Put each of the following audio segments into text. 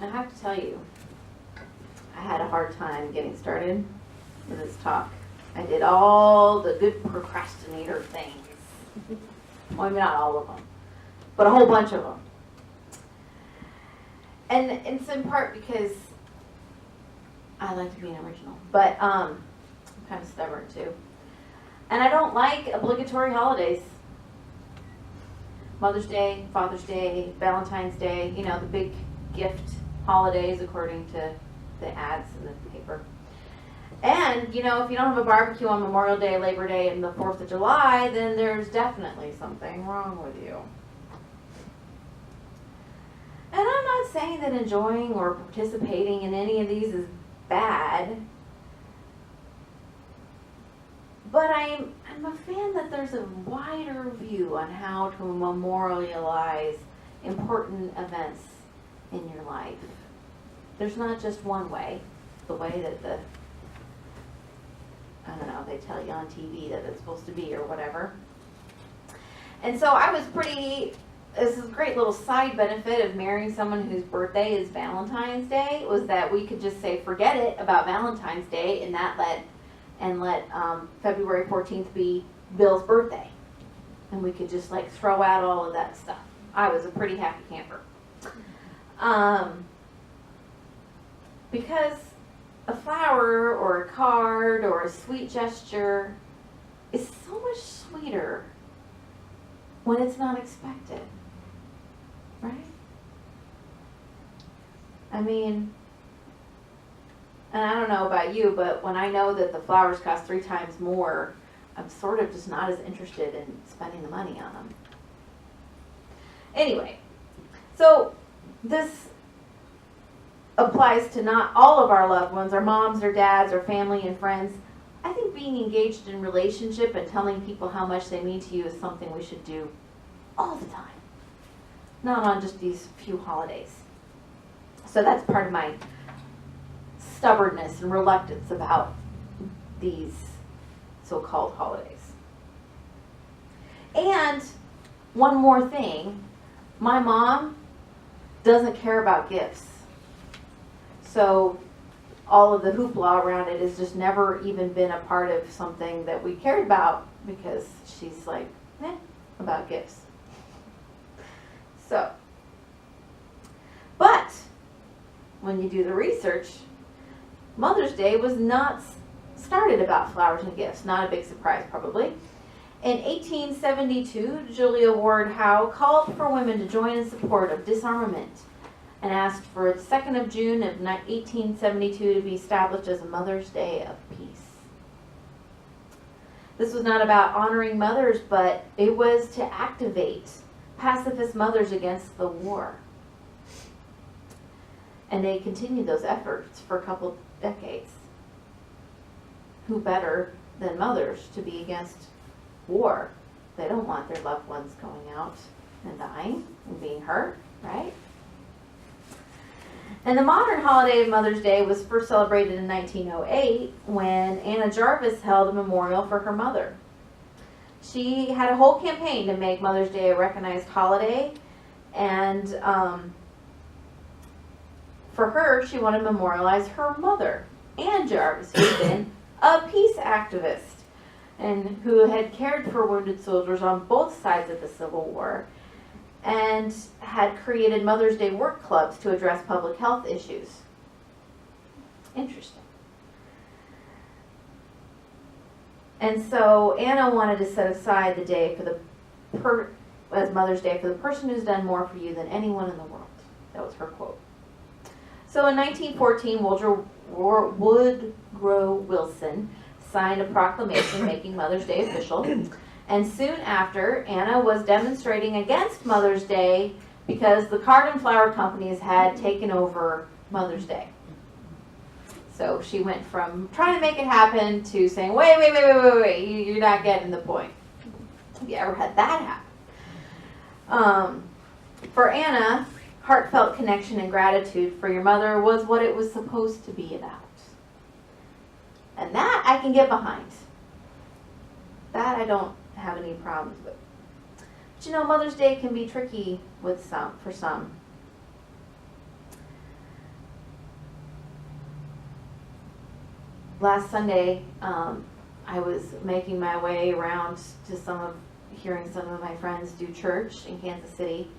I have to tell you, I had a hard time getting started with this talk. I did all the good procrastinator things. Well, maybe not all of them, but a whole bunch of them. And it's in part because I like to be an original, but I'm kind of stubborn too. And I don't like obligatory holidays. Mother's Day, Father's Day, Valentine's Day, you know, the big gift holidays according to the ads in the paper. And, you know, if you don't have a barbecue on Memorial Day, Labor Day, and the 4th of July, then there's definitely something wrong with you. And I'm not saying that enjoying or participating in any of these is bad. But I'm a fan that there's a wider view on how to memorialize important events in your life. There's not just one way, the way that they tell you on TV that it's supposed to be or whatever. And so I was this is a great little side benefit of marrying someone whose birthday is Valentine's Day, was that we could just say forget it about Valentine's Day and let February 14th be Bill's birthday. And we could just like throw out all of that stuff. I was a pretty happy camper. Because a flower or a card or a sweet gesture is so much sweeter when it's not expected. Right? I mean, and I don't know about you, but when I know that the flowers cost 3 times more, I'm sort of just not as interested in spending the money on them. Anyway, so this applies to not all of our loved ones, our moms or dads or family and friends. I think being engaged in relationship and telling people how much they mean to you is something we should do all the time, not on just these few holidays. So that's part of my stubbornness and reluctance about these so-called holidays. And one more thing, my mom doesn't care about gifts. So all of the hoopla around it has just never even been a part of something that we cared about because she's like, about gifts. So, but when you do the research, Mother's Day was not started about flowers and gifts. Not a big surprise, probably. In 1872, Julia Ward Howe called for women to join in support of disarmament and asked for the 2nd of June of 1872 to be established as a Mother's Day of Peace. This was not about honoring mothers, but it was to activate pacifist mothers against the war. And they continued those efforts for a couple decades. Who better than mothers to be against war? They don't want their loved ones going out and dying and being hurt, right? And the modern holiday of Mother's Day was first celebrated in 1908 when Anna Jarvis held a memorial for her mother. She had a whole campaign to make Mother's Day a recognized holiday, and for her, she wanted to memorialize her mother, Ann Jarvis, who had been a peace activist and who had cared for wounded soldiers on both sides of the Civil War and had created Mother's Day work clubs to address public health issues. Interesting. And so Anna wanted to set aside the day for as Mother's Day for the person who's done more for you than anyone in the world. That was her quote. So in 1914, Woodrow Wilson signed a proclamation making Mother's Day official. And soon after, Anna was demonstrating against Mother's Day because the card and flower companies had taken over Mother's Day. So she went from trying to make it happen to saying, wait, you're not getting the point. Have you ever had that happen? For Anna, heartfelt connection and gratitude for your mother was what it was supposed to be about. And that I can get behind. That I don't have any problems with. But Mother's Day can be tricky for some. last Sunday, I was making my way around to hearing some of my friends do church in Kansas City.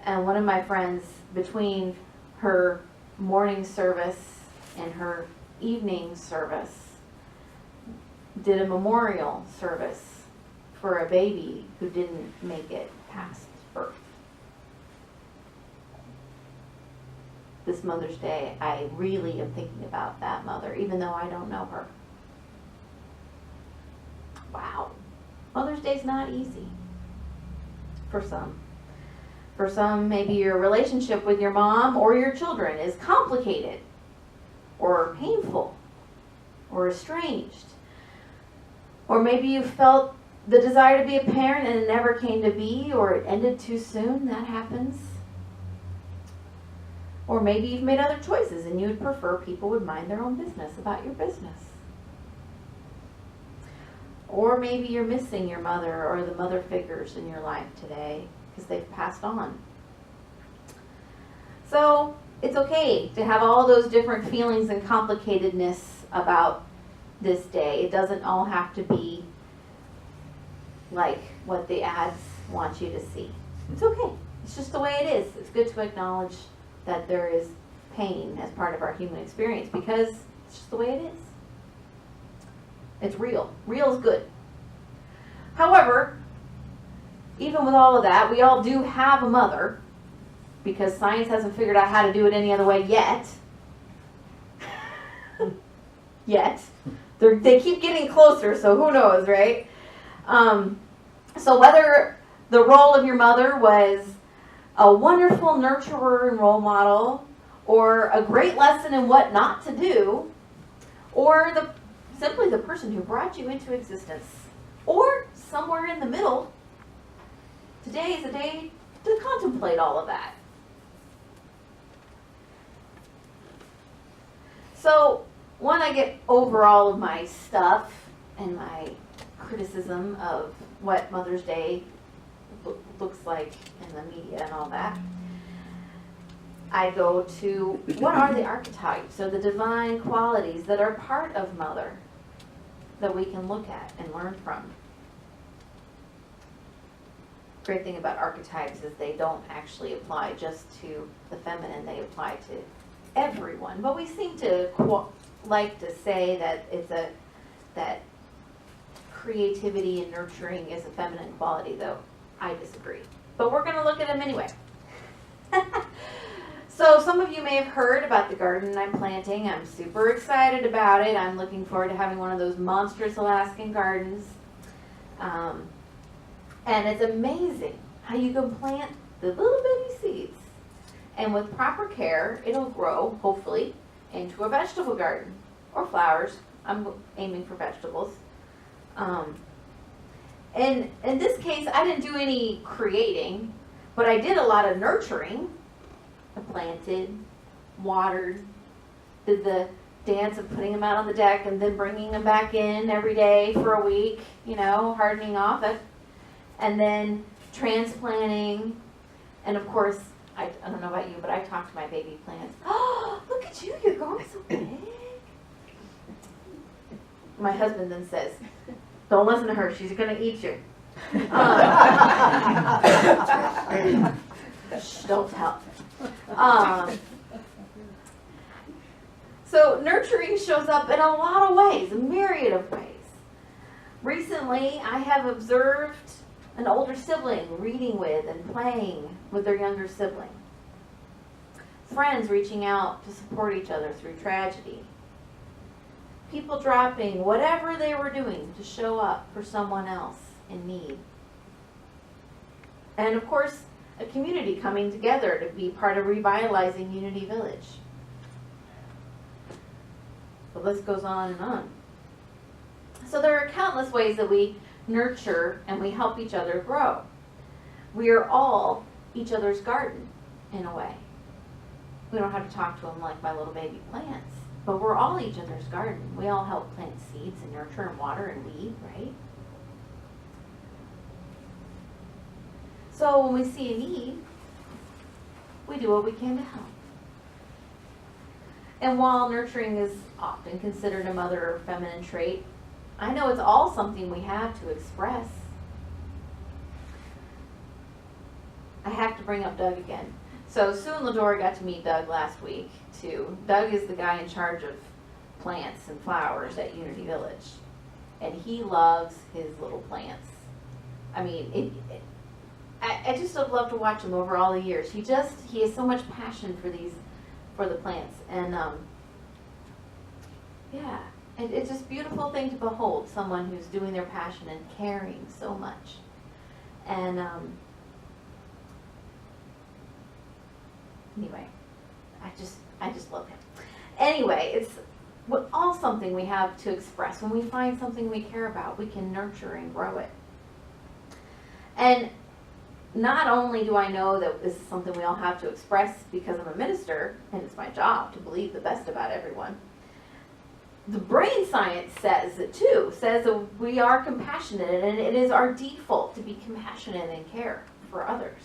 And one of my friends, between her morning service and her evening service, did a memorial service for a baby who didn't make it past birth. This Mother's Day, I really am thinking about that mother, even though I don't know her. Wow. Mother's Day's not easy for some. For some, maybe your relationship with your mom or your children is complicated or painful or estranged. Or maybe you felt the desire to be a parent and it never came to be, or it ended too soon. That happens. Or maybe you've made other choices and you would prefer people would mind their own business about your business. Or maybe you're missing your mother or the mother figures in your life today because they've passed on. So it's okay to have all those different feelings and complicatedness about this day. It doesn't all have to be like what the ads want you to see. It's okay. It's just the way it is. It's good to acknowledge that there is pain as part of our human experience because it's just the way it is. It's real. Real is good. However, even with all of that, we all do have a mother because science hasn't figured out how to do it any other way yet. They keep getting closer, so who knows, right? So whether the role of your mother was a wonderful nurturer and role model, or a great lesson in what not to do, or simply the person who brought you into existence, or somewhere in the middle, today is a day to contemplate all of that. So, when I get over all of my stuff and my criticism of what Mother's Day looks like in the media and all that, I go to what are the archetypes or the divine qualities that are part of Mother that we can look at and learn from. Great thing about archetypes is they don't actually apply just to the feminine, they apply to everyone. But we seem to like to say that that creativity and nurturing is a feminine quality, though I disagree. But we're going to look at them anyway. So some of you may have heard about the garden I'm planting. I'm super excited about it. I'm looking forward to having one of those monstrous Alaskan gardens. And it's amazing how you can plant the little bitty seeds. And with proper care, it'll grow, hopefully, into a vegetable garden or flowers. I'm aiming for vegetables. And in this case, I didn't do any creating, but I did a lot of nurturing. I planted, watered, did the dance of putting them out on the deck and then bringing them back in every day for a week, hardening off it. And then transplanting. And of course, I don't know about you, but I talk to my baby plants. Oh, look at you, you're growing so big. My husband then says, don't listen to her, she's going to eat you. Shh, don't tell. So nurturing shows up in a lot of ways, a myriad of ways. Recently, I have observed an older sibling reading with and playing with their younger sibling. Friends reaching out to support each other through tragedy. People dropping whatever they were doing to show up for someone else in need. And of course, a community coming together to be part of revitalizing Unity Village. The list goes on and on. So there are countless ways that we nurture and we help each other grow. We are all each other's garden in a way. We don't have to talk to them like my little baby plants, but we're all each other's garden. We all help plant seeds and nurture and water and weed, right? So when we see a need, we do what we can to help. And while nurturing is often considered a mother or feminine trait, I know it's all something we have to express. I have to bring up Doug again. So Sue and Ladora got to meet Doug last week too. Doug is the guy in charge of plants and flowers at Unity Village. And he loves his little plants. I mean, I just have loved to watch him over all the years. He has so much passion for the plants. And yeah, it's just a beautiful thing to behold, someone who's doing their passion and caring so much. And anyway, I just love him. Anyway, it's all something we have to express. When we find something we care about, we can nurture and grow it. And not only do I know that this is something we all have to express because I'm a minister, and it's my job to believe the best about everyone, the brain science says it too, says that we are compassionate, and it is our default to be compassionate and care for others.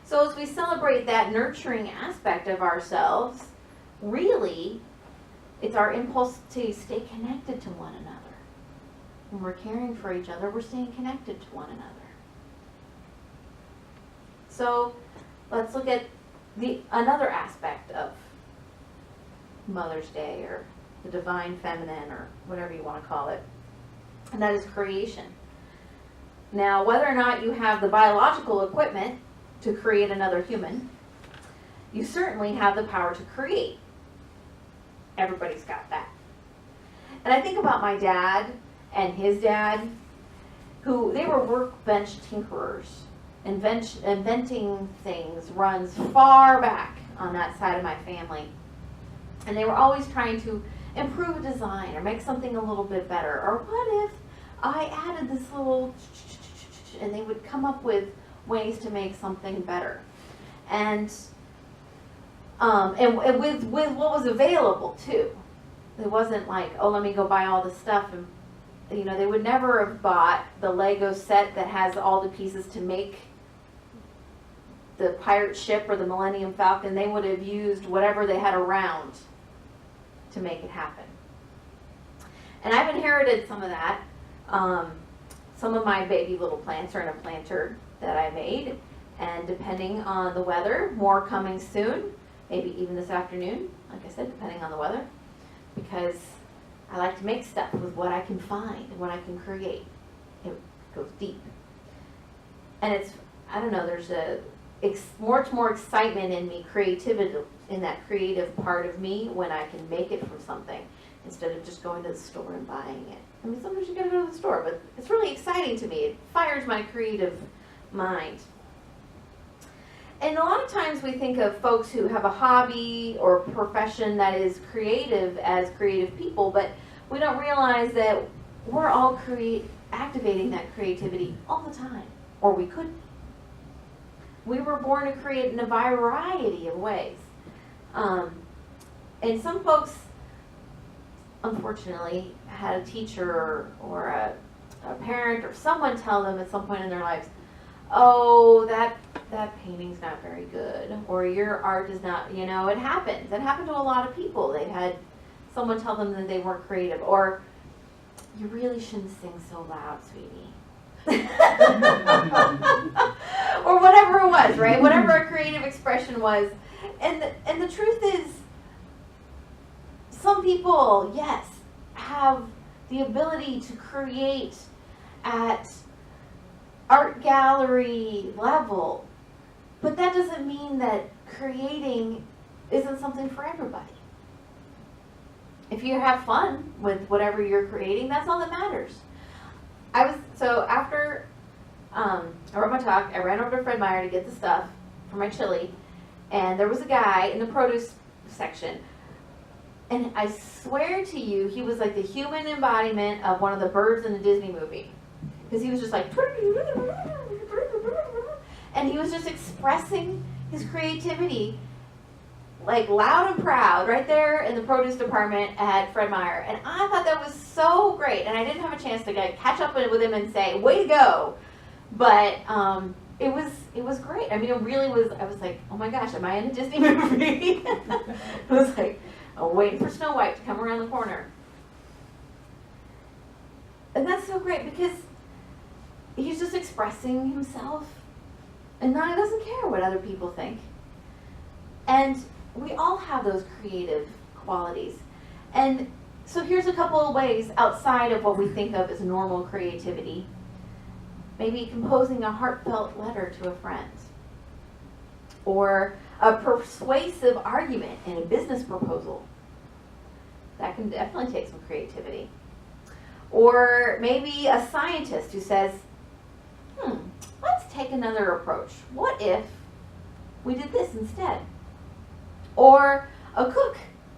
So as we celebrate that nurturing aspect of ourselves, really, it's our impulse to stay connected to one another. When we're caring for each other, we're staying connected to one another. So let's look at another aspect of Mother's Day, or the divine feminine, or whatever you want to call it, and that is creation. Now, whether or not you have the biological equipment to create another human, you certainly have the power to create. Everybody's got that. And I think about my dad and his dad, who they were workbench tinkerers. Inventing things runs far back on that side of my family. And they were always trying to improve a design or make something a little bit better. Or what if I added this little, and they would come up with ways to make something better. And with what was available too. It wasn't like, oh, let me go buy all this stuff. And they would never have bought the Lego set that has all the pieces to make the pirate ship or the Millennium Falcon. They would have used whatever they had around to make it happen. And I've inherited some of that. Some of my baby little plants are in a planter that I made, and depending on the weather, more coming soon, maybe even this afternoon, like I said, depending on the weather, because I like to make stuff with what I can find and what I can create. It goes deep. And I don't know, there's much more excitement in me, creativity, in that creative part of me, when I can make it from something instead of just going to the store and buying it. I mean, sometimes you gotta go to the store, but it's really exciting to me. It fires my creative mind. And a lot of times we think of folks who have a hobby or profession that is creative as creative people, but we don't realize that we're all activating that creativity all the time, or we could. We were born to create in a variety of ways. And some folks, unfortunately, had a teacher or a parent or someone tell them at some point in their lives, oh, that painting's not very good, or your art is not, it happens. It happened to a lot of people. They had someone tell them that they weren't creative, or you really shouldn't sing so loud, sweetie. Or whatever it was, right? Whatever a creative expression was. And the truth is, some people, yes, have the ability to create at art gallery level, but that doesn't mean that creating isn't something for everybody. If you have fun with whatever you're creating, that's all that matters. After I wrote my talk, I ran over to Fred Meyer to get the stuff for my chili, and there was a guy in the produce section, and I swear to you, he was like the human embodiment of one of the birds in the Disney movie, because he was just like, and he was just expressing his creativity like loud and proud right there in the produce department at Fred Meyer. And I thought that was so great, and I didn't have a chance to catch up with him and say, way to go. But it was great. I mean, it really was. I was like, oh my gosh, am I in a Disney movie? It was like, waiting for Snow White to come around the corner. And that's so great because he's just expressing himself and now he doesn't care what other people think. And we all have those creative qualities. And so here's a couple of ways outside of what we think of as normal creativity. Maybe composing a heartfelt letter to a friend, or a persuasive argument in a business proposal. That can definitely take some creativity. Or maybe a scientist who says, let's take another approach. What if we did this instead? Or a cook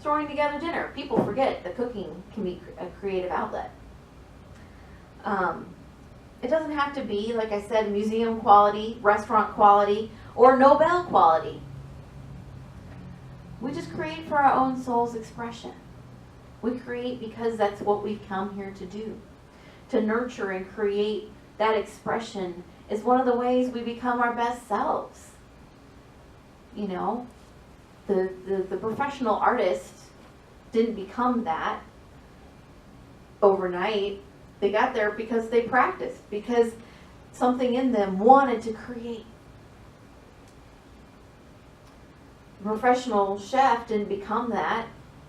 throwing together dinner. People forget that cooking can be a creative outlet. It doesn't have to be, like I said, museum quality, restaurant quality, or Nobel quality. We just create for our own soul's expression. We create because that's what we've come here to do. To nurture and create that expression is one of the ways we become our best selves. You know, the professional artist didn't become that overnight. They got there because they practiced, because something in them wanted to create. The professional chef didn't become that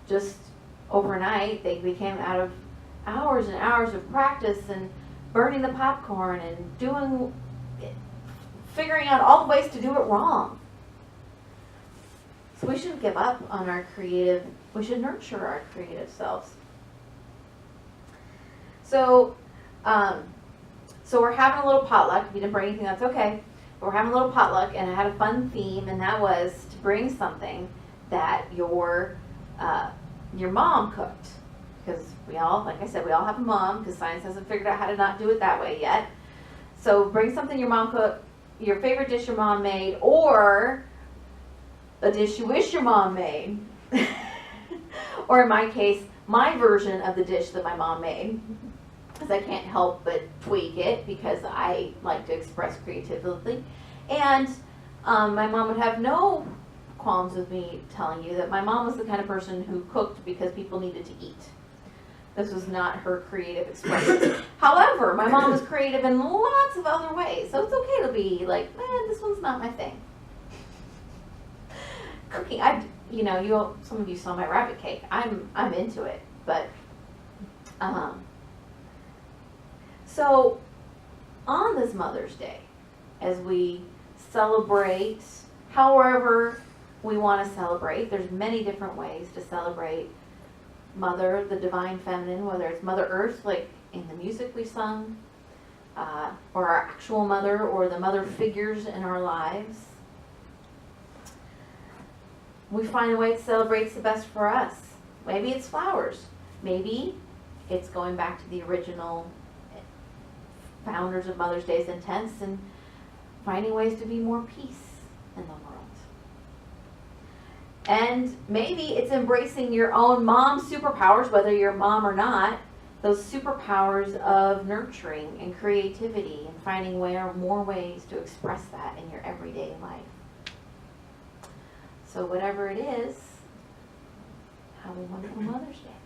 just overnight. They became out of hours and hours of practice and burning the popcorn and figuring out all the ways to do it wrong. So we shouldn't give up on we should nurture our creative selves. So we're having a little potluck. If you didn't bring anything, that's okay. But we're having a little potluck, and I had a fun theme, and that was to bring something that your mom cooked. Because we all, like I said, we all have a mom, because science hasn't figured out how to not do it that way yet. So bring something your mom cooked, your favorite dish your mom made, or a dish you wish your mom made. Or in my case, my version of the dish that my mom made. Because I can't help but tweak it because I like to express creatively. And my mom would have no qualms with me telling you that my mom was the kind of person who cooked because people needed to eat. This was not her creative expression. However, my mom was creative in lots of other ways. So it's okay to be like, man, this one's not my thing. Cooking, some of you saw my rabbit cake. I'm into it, but so on this Mother's Day, as we celebrate, however we want to celebrate, there's many different ways to celebrate Mother, the divine feminine, whether it's Mother Earth, like in the music we sung, or our actual mother, or the mother figures in our lives. We find a way that celebrates the best for us. Maybe it's flowers. Maybe it's going back to the original founders of Mother's Day's intents and finding ways to be more peace in the world. And maybe it's embracing your own mom superpowers, whether you're a mom or not, those superpowers of nurturing and creativity and finding more ways to express that in your everyday life. So whatever it is, have a wonderful Mother's Day.